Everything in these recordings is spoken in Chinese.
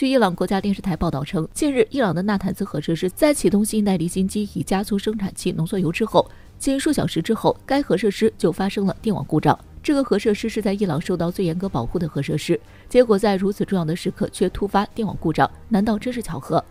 据伊朗国家电视台报道称，近日伊朗的纳坦兹核设施在启动新一代离心机以加速生产其浓缩铀之后，仅数小时之后，该核设施就发生了电网故障。这个核设施是在伊朗受到最严格保护的核设施，结果在如此重要的时刻却突发电网故障，难道真是巧合？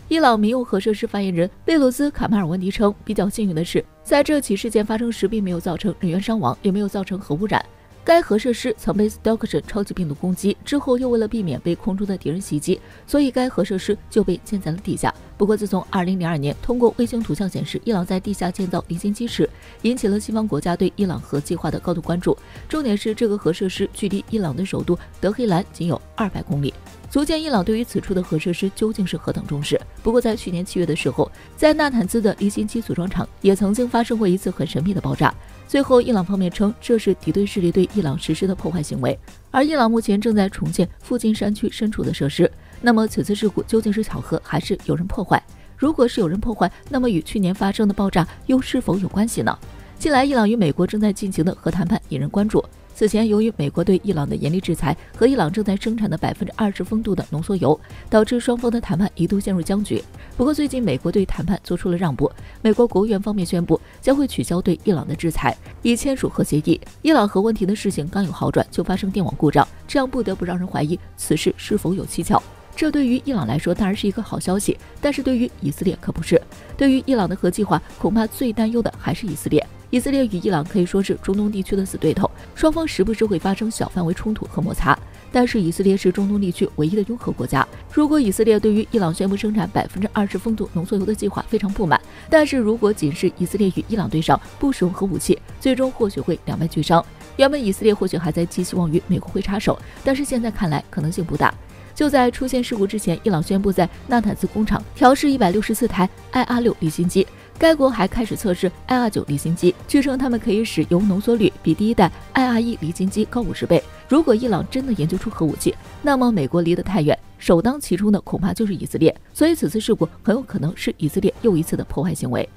伊朗民用核设施发言人贝鲁兹卡马尔温迪称，比较幸运的是，在这起事件发生时并没有造成人员伤亡，也没有造成核污染。该核设施曾被 Stalker 超级病毒攻击，之后又为了避免被空中的敌人袭击，所以该核设施就被建在了地下。不过，自从2002年通过卫星图像显示伊朗在地下建造离心机时，引起了西方国家对伊朗核计划的高度关注。重点是这个核设施距离伊朗的首都德黑兰仅有200公里。足见伊朗对于此处的核设施究竟是何等重视。不过，在去年7月的时候，在纳坦兹的离心机组装厂也曾经发生过一次很神秘的爆炸。最后，伊朗方面称这是敌对势力对伊朗实施的破坏行为，而伊朗目前正在重建附近山区深处的设施。那么，此次事故究竟是巧合还是有人破坏？如果是有人破坏，那么与去年发生的爆炸又是否有关系呢？近来，伊朗与美国正在进行的核谈判引人关注。此前，由于美国对伊朗的严厉制裁和伊朗正在生产的20%丰度的浓缩铀，导致双方的谈判一度陷入僵局。不过，最近美国对谈判做出了让步，美国国务院方面宣布将会取消对伊朗的制裁，以签署核协议。伊朗核问题的事情刚有好转，就发生电网故障，这样不得不让人怀疑此事是否有蹊跷。这对于伊朗来说当然是一个好消息，但是对于以色列可不是。对于伊朗的核计划，恐怕最担忧的还是以色列。以色列与伊朗可以说是中东地区的死对头，双方时不时会发生小范围冲突和摩擦。但是以色列是中东地区唯一的拥核国家，如果以色列对于伊朗宣布生产20%丰度浓缩铀的计划非常不满，但是如果仅是以色列与伊朗对上，不使用核武器，最终或许会两败俱伤。原本以色列或许还在寄希望于美国会插手，但是现在看来可能性不大。就在出现事故之前，伊朗宣布在纳坦兹工厂调试164台 IR6 离心机，该国还开始测试 IR9 离心机，据称它们可以使铀浓缩率比第一代 IR1 离心机高50倍。如果伊朗真的研究出核武器，那么美国离得太远，首当其冲的恐怕就是以色列，所以此次事故很有可能是以色列又一次的破坏行为。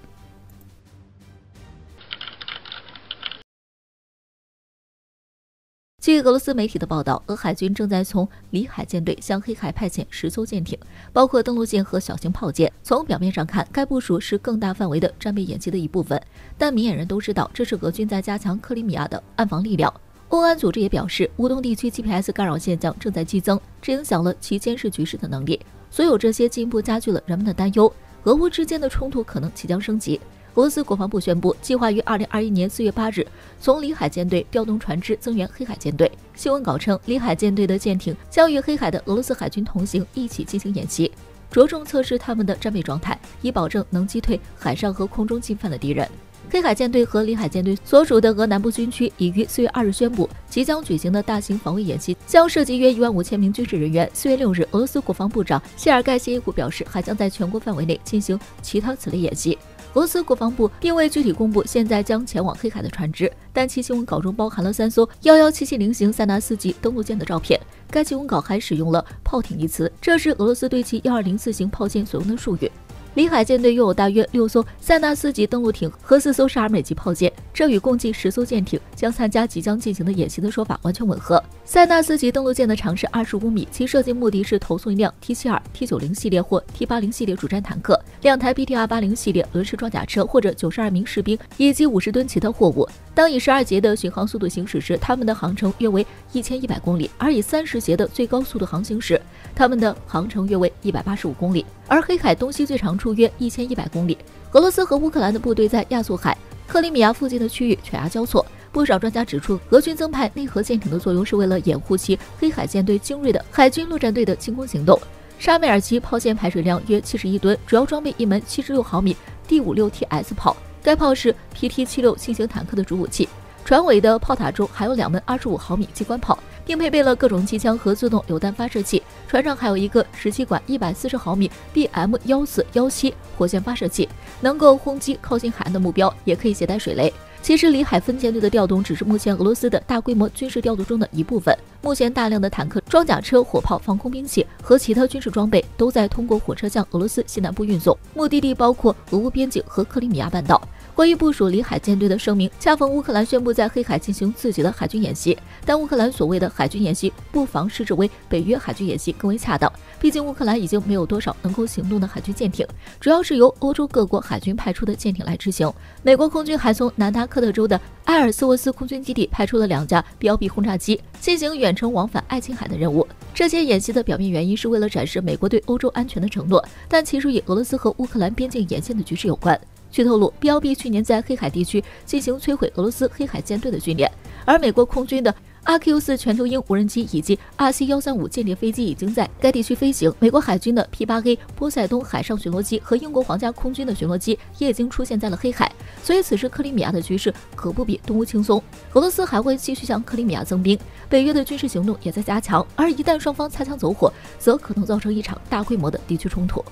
据俄罗斯媒体的报道，俄海军正在从里海舰队向黑海派遣10艘舰艇，包括登陆舰和小型炮舰。从表面上看，该部署是更大范围的战备演习的一部分，但明眼人都知道，这是俄军在加强克里米亚的暗防力量。欧安组织也表示，乌东地区 GPS 干扰现象正在激增，这影响了其监视局势的能力。所有这些进一步加剧了人们的担忧，俄乌之间的冲突可能即将升级。俄罗斯国防部宣布，计划于2021年4月8日从里海舰队调动船只增援黑海舰队。新闻稿称，里海舰队的舰艇将与黑海的俄罗斯海军同行，一起进行演习，着重测试他们的战备状态，以保证能击退海上和空中进犯的敌人。黑海舰队和里海舰队所属的俄南部军区已于4月2日宣布，即将举行的大型防卫演习将涉及约15000名军事人员。4月6日，俄罗斯国防部长谢尔盖谢耶夫表示，还将在全国范围内进行其他此类演习。俄罗斯国防部并未具体公布现在将前往黑海的船只，但其新闻稿中包含了3艘11770型塞纳斯级登陆舰的照片。该新闻稿还使用了炮艇一词，这是俄罗斯对其1204型炮舰所用的术语。里海舰队拥有大约6艘塞纳斯级登陆艇和4艘沙尔美级炮舰，这与共计10艘舰艇将参加即将进行的演习的说法完全吻合。塞纳斯级登陆舰的长是25米，其设计目的是投送一辆 T72、T90 系列或 T80 系列主战坦克，2台 BTR80 系列轮式装甲车或者92名士兵以及50吨其他货物。当以12节的巡航速度行驶时，它们的航程约为1100公里；而以30节的最高速度航行时，它们的航程约为185公里。而黑海东西最长处约1100公里。俄罗斯和乌克兰的部队在亚速海、克里米亚附近的区域犬牙交错。不少专家指出，俄军增派内核舰艇的作用是为了掩护其黑海舰队精锐的海军陆战队的进攻行动。沙梅尔奇炮舰排水量约71吨，主要装备一门76毫米 D56TS 炮，该炮是 PT76轻型坦克的主武器。船尾的炮塔中还有2门25毫米机关炮，并配备了各种机枪和自动榴弹发射器。船上还有一个17管140毫米 BM1417火箭发射器，能够轰击靠近海岸的目标，也可以携带水雷。其实里海分舰队的调动只是目前俄罗斯的大规模军事调度中的一部分。目前大量的坦克、装甲车、火炮、防空兵器和其他军事装备都在通过火车向俄罗斯西南部运送，目的地包括俄乌边境和克里米亚半岛。关于部署里海舰队的声明，恰逢乌克兰宣布在黑海进行自己的海军演习。但乌克兰所谓的海军演习，不妨视之为北约海军演习更为恰当。毕竟乌克兰已经没有多少能够行动的海军舰艇，主要是由欧洲各国海军派出的舰艇来执行。美国空军还从南达科特州的埃尔斯沃斯空军基地派出了2架标 B 轰炸机，进行远程往返爱琴海的任务。这些演习的表面原因是为了展示美国对欧洲安全的承诺，但其实与俄罗斯和乌克兰边境沿线的局势有关。据透露，标 B 去年在黑海地区进行摧毁俄罗斯黑海舰队的训练，而美国空军的RQ-4全球鹰无人机以及 RC-135间谍飞机已经在该地区飞行。美国海军的 P-8A 波塞冬海上巡逻机和英国皇家空军的巡逻机也已经出现在了黑海，所以此时克里米亚的局势可不比东乌轻松。俄罗斯还会继续向克里米亚增兵，北约的军事行动也在加强，而一旦双方擦枪走火，则可能造成一场大规模的地区冲突。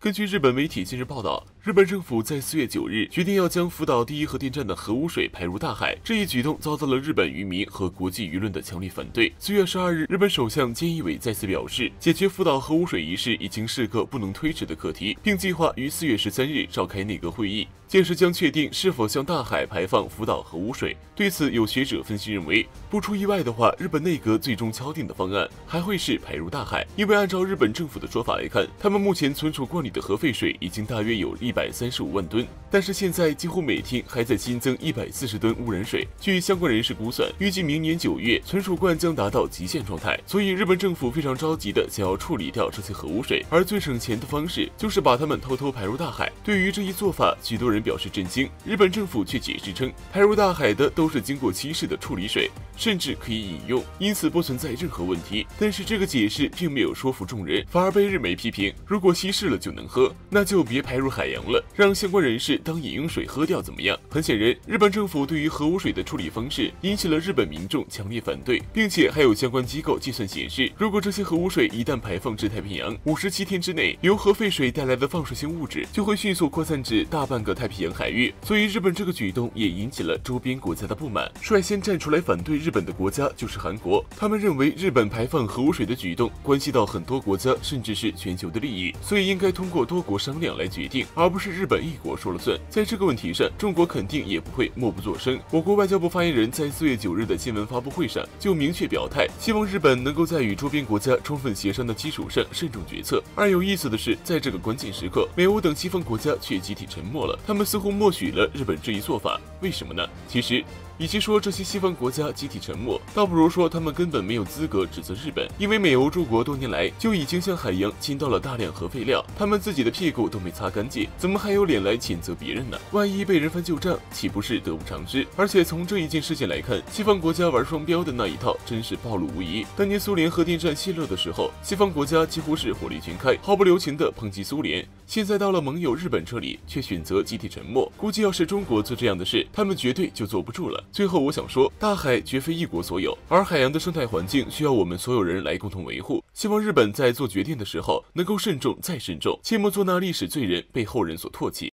根据日本媒体近日报道，日本政府在4月9日决定要将福岛第一核电站的核污水排入大海，这一举动遭到了日本渔民和国际舆论的强烈反对。4月12日，日本首相菅义伟再次表示，解决福岛核污水一事已经是个不能推迟的课题，并计划于4月13日召开内阁会议，届时将确定是否向大海排放福岛核污水。对此，有学者分析认为，不出意外的话，日本内阁最终敲定的方案还会是排入大海，因为按照日本政府的说法来看，他们目前存储罐里的核废水已经大约有135万吨，但是现在几乎每天还在新增140吨污染水。据相关人士估算，预计明年9月存储罐将达到极限状态，所以日本政府非常着急的想要处理掉这些核污水，而最省钱的方式就是把它们偷偷排入大海。对于这一做法，许多人表示震惊，日本政府却解释称，排入大海的都是经过稀释的处理水，甚至可以饮用，因此不存在任何问题。但是这个解释并没有说服众人，反而被日媒批评，如果稀释了就能喝，那就别排入海洋了，让相关人士当饮用水喝掉怎么样？很显然，日本政府对于核污水的处理方式引起了日本民众强烈反对，并且还有相关机构计算显示，如果这些核污水一旦排放至太平洋，57天之内，由核废水带来的放射性物质就会迅速扩散至大半个太平洋海域。所以日本这个举动也引起了周边国家的不满。率先站出来反对日本的国家就是韩国，他们认为日本排放核污水的举动关系到很多国家甚至是全球的利益，所以应该通过多国商量来决定，而不是日本一国说了算。在这个问题上，中国肯定也不会默不作声。我国外交部发言人在4月9日的新闻发布会上就明确表态，希望日本能够在与周边国家充分协商的基础上慎重决策。而有意思的是，在这个关键时刻，美欧等西方国家却集体沉默了，他们似乎默许了日本这一做法。为什么呢？其实与其说这些西方国家集体沉默，倒不如说他们根本没有资格指责日本，因为美欧诸国多年来就已经向海洋倾倒了大量核废料，他们自己的屁股都没擦干净，怎么还有脸来谴责别人呢？万一被人翻旧账，岂不是得不偿失？而且从这一件事情来看，西方国家玩双标的那一套真是暴露无遗。当年苏联核电站泄漏的时候，西方国家几乎是火力全开，毫不留情的抨击苏联。现在到了盟友日本这里，却选择集体沉默，估计要是中国做这样的事，他们绝对就坐不住了。最后我想说，大海绝非一国所有，而海洋的生态环境需要我们所有人来共同维护。希望日本在做决定的时候能够慎重再慎重，切莫做那历史罪人被后人所唾弃。